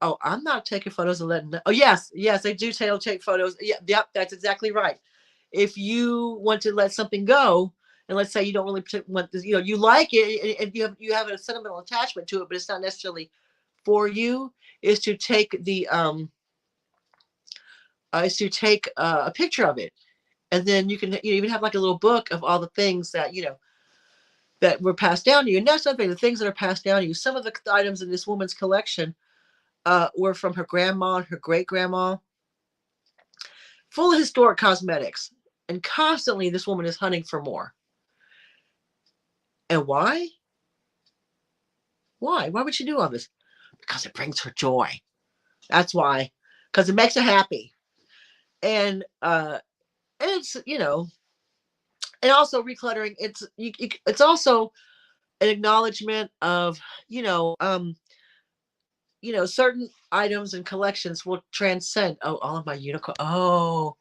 [SPEAKER 1] oh, I'm not taking photos and letting. Oh yes, yes, they do take photos. Yeah, yep, that's exactly right. If you want to let something go, and let's say you don't really want this, you know, you like it, and you have a sentimental attachment to it, but it's not necessarily for you, is to take the is to take a picture of it, and then you can even have like a little book of all the things that you know that were passed down to you. And that's something, the things that are passed down to you. Some of the items in this woman's collection were from her grandma and her great grandma, full of historic cosmetics. And constantly, this woman is hunting for more. And why? Why? Why would she do all this? Because it brings her joy. That's why. Because it makes her happy. And it's you know, and also recluttering. It's also an acknowledgement of you know certain items and collections will transcend. Oh, all of my unicorn. Oh.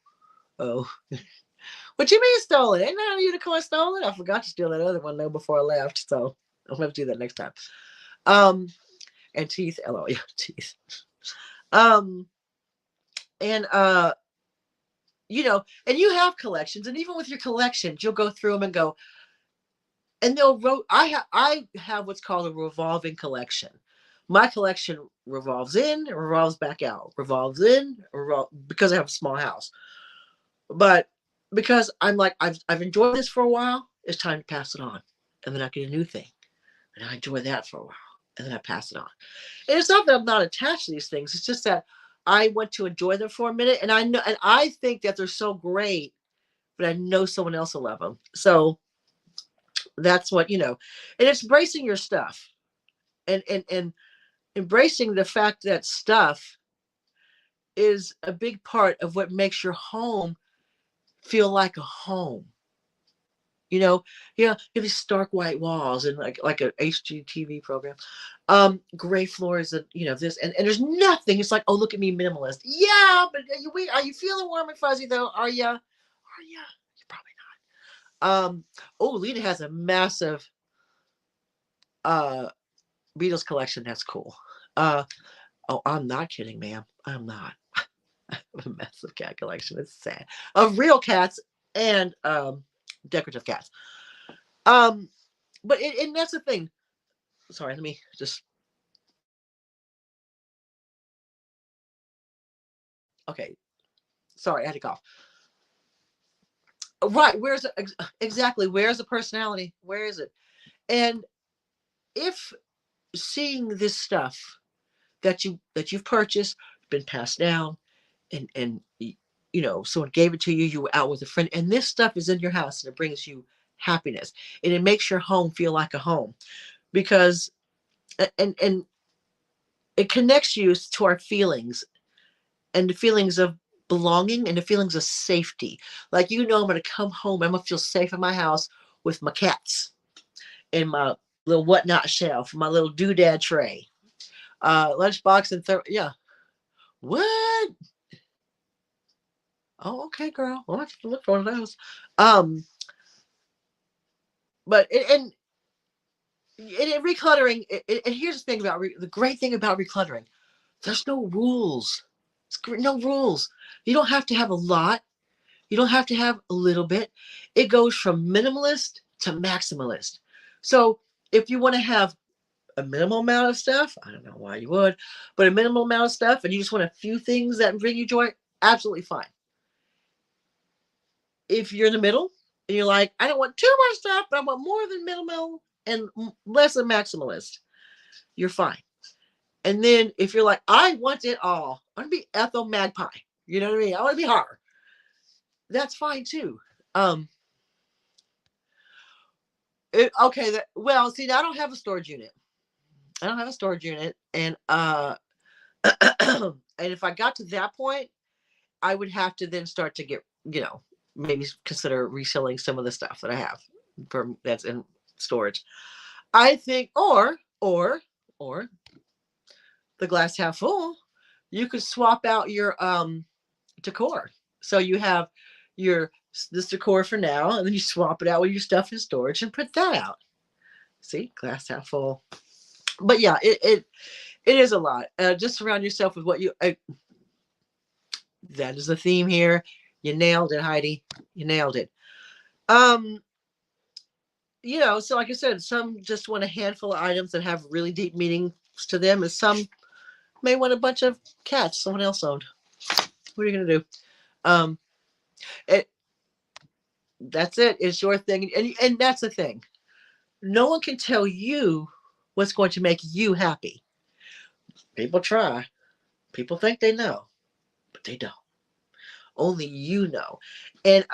[SPEAKER 1] What you mean stolen? Ain't that a unicorn stolen? I forgot to steal that other one though before I left. So I'm gonna have to do that next time. Um, and teeth. LOL. Yeah, teeth. Um, and you know, and you have collections, and even with your collections, you'll go through them and go, and I have what's called a revolving collection. My collection revolves in, revolves back out, revolves in, because I have a small house. But because I'm like, I've enjoyed this for a while, it's time to pass it on. And then I get a new thing. And I enjoy that for a while. And then I pass it on. And it's not that I'm not attached to these things. It's just that I want to enjoy them for a minute. And I know, and I think that they're so great, but I know someone else will love them. So that's what, and it's embracing your stuff, and embracing the fact that stuff is a big part of what makes your home feel like a home. You have these stark white walls and like a HGTV program, gray floors, and this, and there's nothing. It's like, oh, look at me, minimalist. Yeah, but are you feeling warm and fuzzy though? Are you? You're probably not. Oh, Lena has a massive uh Beatles collection. That's cool. Oh, I'm not kidding, ma'am. I'm not. I have a massive cat collection. It's sad. Of real cats and decorative cats. Um, but and that's the thing. Sorry, let me just. Okay, sorry, I had to cough. Right, exactly? Where's the personality? Where is it? And if seeing this stuff that you've purchased, been passed down, and someone gave it to you, you were out with a friend, and this stuff is in your house, and it brings you happiness, and it makes your home feel like a home, because and it connects you to our feelings, and the feelings of belonging, and the feelings of safety. Like, I'm going to come home, I'm going to feel safe in my house with my cats and my little whatnot shelf, my little doodad tray, lunchbox, and yeah. What? Oh, okay, girl. I'll have to look for one of those. Um, but and recluttering. And here's the thing about the great thing about recluttering. There's no rules. No rules. You don't have to have a lot. You don't have to have a little bit. It goes from minimalist to maximalist. So if you want to have a minimal amount of stuff, I don't know why you would, but a minimal amount of stuff, and you just want a few things that bring you joy, absolutely fine. If you're in the middle and you're like, I don't want too much stuff, but I want more than minimal and less than maximalist, you're fine. And then if you're like, I want it all, I want to be Ethel Magpie, you know what I mean? I want to be her. That's fine too. Okay. Well, see, I don't have a storage unit. I don't have a storage unit, and and if I got to that point, I would have to then start to get, maybe consider reselling some of the stuff that I have that's in storage. I think, or the glass half full, you could swap out your decor. So you have this decor for now, and then you swap it out with your stuff in storage and put that out. See, glass half full. But yeah, it is a lot. Just surround yourself with what you. That is the theme here. You nailed it, Heidi. You nailed it. Um, so like I said, some just want a handful of items that have really deep meanings to them, and some may want a bunch of cats someone else owned. What are you gonna do? Um, it that's it. It's your thing, and that's the thing. No one can tell you what's going to make you happy. People try. People think they know, but they don't. Only you know. And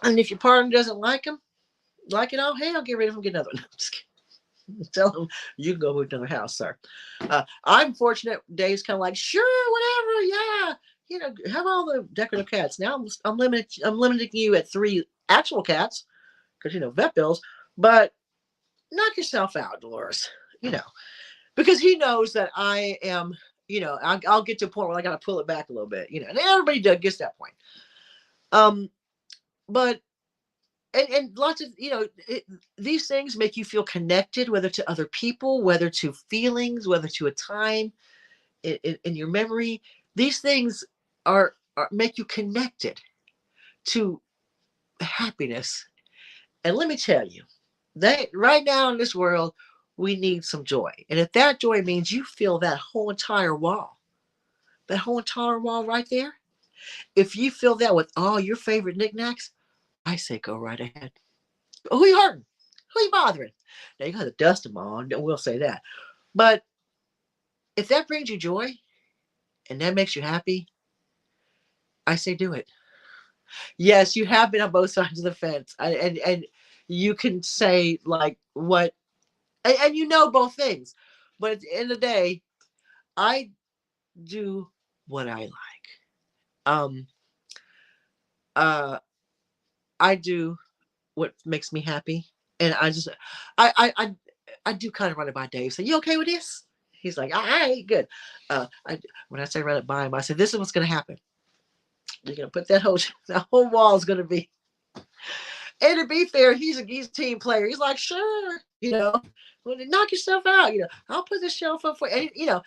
[SPEAKER 1] if your partner doesn't like it all, hey, I'll get rid of them, get another one. Just kidding. Tell them you can go move to another house, sir. I'm fortunate. Dave's kind of like, sure, whatever, yeah. Have all the decorative cats. Now I'm limiting you at 3 actual cats because vet bills. But knock yourself out, Dolores. You know, because he knows that I am. I'll get to a point where I got to pull it back a little bit. And everybody gets that point. But and lots of these things make you feel connected, whether to other people, whether to feelings, whether to a time in your memory. These things are make you connected to happiness. And let me tell you, They right now in this world, we need some joy. And if that joy means you feel that whole entire wall right there, if you fill that with all your favorite knickknacks, I say go right ahead. Who you hurting? Who you bothering? Now you got to dust them on. We'll say that. But if that brings you joy and that makes you happy, I say do it. Yes, you have been on both sides of the fence, and you can say like what, and you know both things. But at the end of the day, I do what I like. Um, uh, I do what makes me happy, and I do kind of run it by Dave. Say, you okay with this? He's like, all right, good. When I say run it by him, I said, this is what's going to happen. You're going to put that whole wall is going to be. And to be fair, he's a team player. He's like, sure, well, knock yourself out. I'll put the shelf up for, and and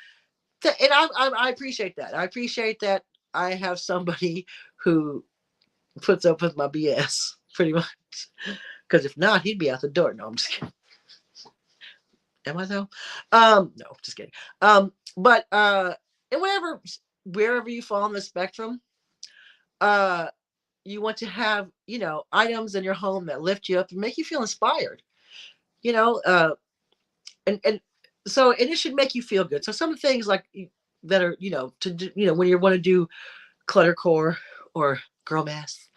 [SPEAKER 1] I appreciate that. I appreciate that I have somebody who puts up with my BS pretty much. Because if not, he'd be out the door. No, I'm just kidding. Am I though? No, just kidding. But and wherever you fall on the spectrum, uh, you want to have items in your home that lift you up and make you feel inspired. You know, and so and it should make you feel good. So some things like that are to do, when you want to do cluttercore or girl math,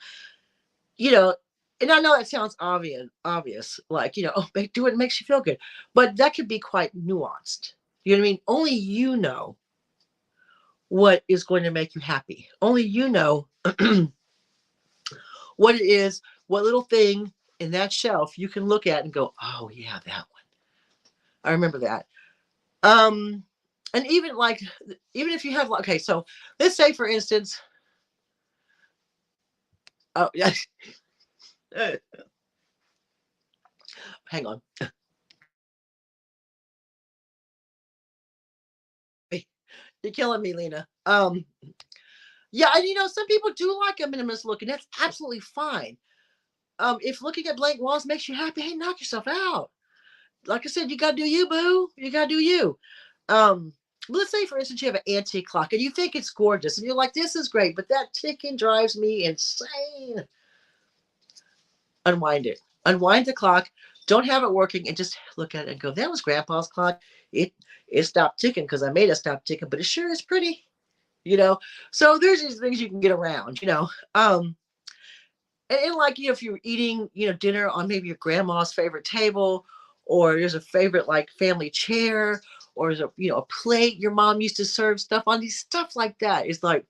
[SPEAKER 1] you know, and I know that sounds obvious, like, oh, do it makes you feel good. But that could be quite nuanced. You know what I mean? Only you know what is going to make you happy. Only you know what it is, what little thing in that shelf you can look at and go, oh yeah, that one. I remember that. And even if you have okay, so let's say for instance, oh yeah, hang on. You're killing me, Lena. Yeah, and some people do like a minimalist look, and that's absolutely fine. If looking at blank walls makes you happy, hey, knock yourself out. Like I said, you gotta do you, boo. You gotta do you. Let's say, for instance, you have an antique clock and you think it's gorgeous, and you're like, this is great, but that ticking drives me insane. Unwind it. Unwind the clock. Don't have it working, and just look at it and go, that was Grandpa's clock. It stopped ticking because I made it stop ticking, but it sure is pretty. So there's these things you can get around. And like if you're eating dinner on maybe your grandma's favorite table, or there's a favorite like family chair, or there's a plate your mom used to serve stuff on, these stuff like that is like,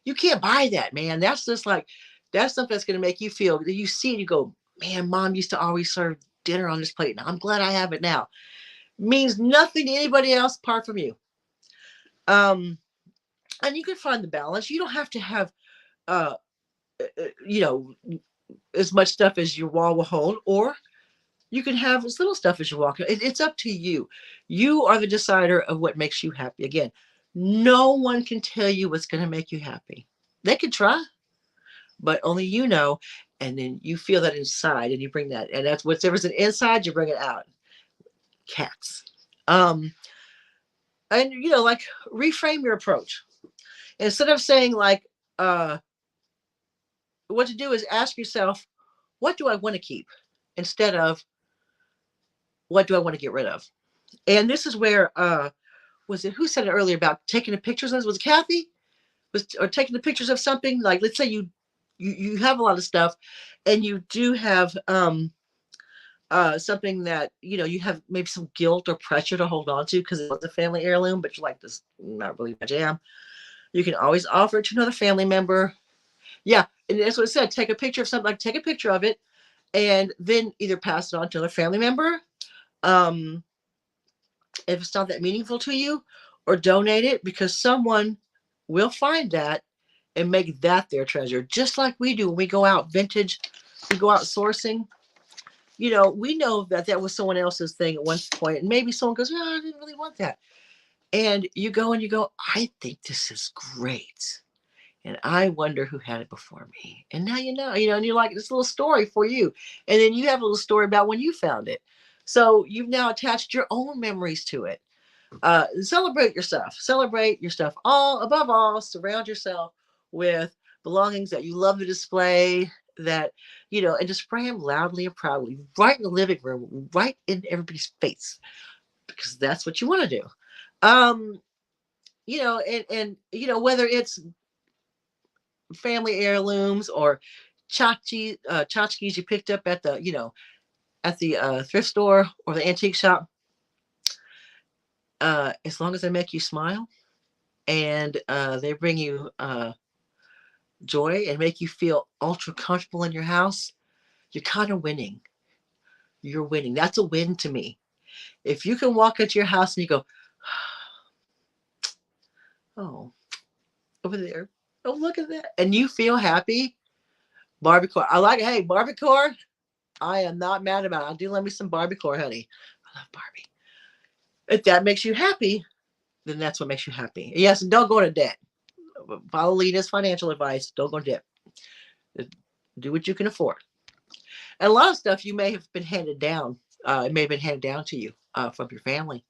[SPEAKER 1] you can't buy that, man. That's just like, that's stuff that's going to make you feel, you see it, you go, man, mom used to always serve dinner on this plate, and I'm glad I have it now. Means nothing to anybody else apart from you. And you can find the balance. You don't have to have uh you know as much stuff as your wall will hold, or you can have as little stuff as you walk. It's up to you. You are the decider of what makes you happy. Again, no one can tell you what's going to make you happy. They could try, but only you know. And then you feel that inside, and you bring that, and that's whatever's inside, you bring it out. Cats. And like, reframe your approach. Instead of saying like, what to do is ask yourself, what do I want to keep, instead of what do I want to get rid of. And this is where was it, who said it earlier about taking the pictures of, was it Kathy, or taking the pictures of something, like let's say you have a lot of stuff, and you do have something that you have maybe some guilt or pressure to hold on to because it was a family heirloom, but you're like, this not really my jam. You can always offer it to another family member. Yeah, and that's what it said. Take a picture of something, like take a picture of it, and then either pass it on to another family member, if it's not that meaningful to you, or donate it, because someone will find that and make that their treasure, just like we do when we go out vintage, we go out sourcing. We know that that was someone else's thing at one point, and maybe someone goes, oh, I didn't really want that. And you go, I think this is great. And I wonder who had it before me. And now and you're like, this little story for you. And then you have a little story about when you found it. So you've now attached your own memories to it. Celebrate your stuff. Celebrate your stuff. All above all, surround yourself with belongings that you love to display. That and display them loudly and proudly, right in the living room, right in everybody's face, because that's what you want to do. Um, and whether it's family heirlooms or tchotchkes you picked up at the thrift store or the antique shop, as long as they make you smile and they bring you joy and make you feel ultra comfortable in your house, you're kind of winning. You're winning. That's a win to me. If you can walk into your house and you go, oh, over there, oh, look at that, and you feel happy. Barbiecore. I like it. Hey, Barbiecore. I am not mad about it. I do love me some Barbiecore, honey. I love Barbie. If that makes you happy, then that's what makes you happy. Yes, and don't go into debt. Follow Lena's financial advice. Don't go into debt. Do what you can afford. And a lot of stuff you may have been handed down. It may have been handed down to you from your family.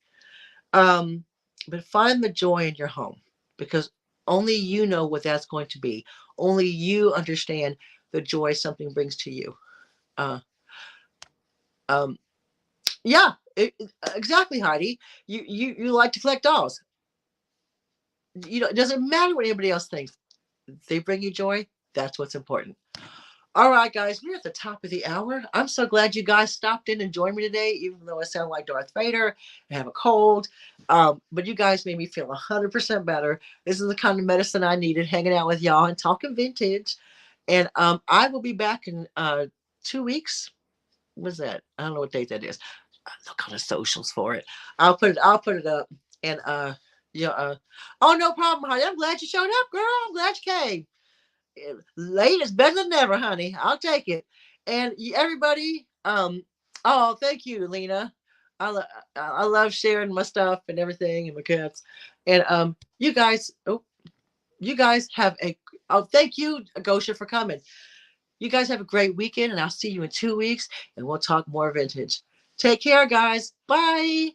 [SPEAKER 1] But find the joy in your home, because only you know what that's going to be. Only you understand the joy something brings to you. Uh, um, yeah, exactly, Heidi. You like to collect dolls. It doesn't matter what anybody else thinks. They bring you joy. That's what's important. All right, guys, we're at the top of the hour. I'm so glad you guys stopped in and joined me today, even though I sound like Darth Vader and have a cold. But you guys made me feel 100% better. This is the kind of medicine I needed, hanging out with y'all and talking vintage. And I will be back in 2 weeks. What's that? I don't know what date that is. Look on the socials for it. I'll put it up. And oh, no problem, honey. I'm glad you showed up, girl. I'm glad you came. Late is better than never, honey. I'll take it. And everybody, oh, thank you, Lena. I love sharing my stuff and everything and my cats. And you guys have thank you, Gosha, for coming. You guys have a great weekend, and I'll see you in 2 weeks, and we'll talk more vintage. Take care, guys. Bye.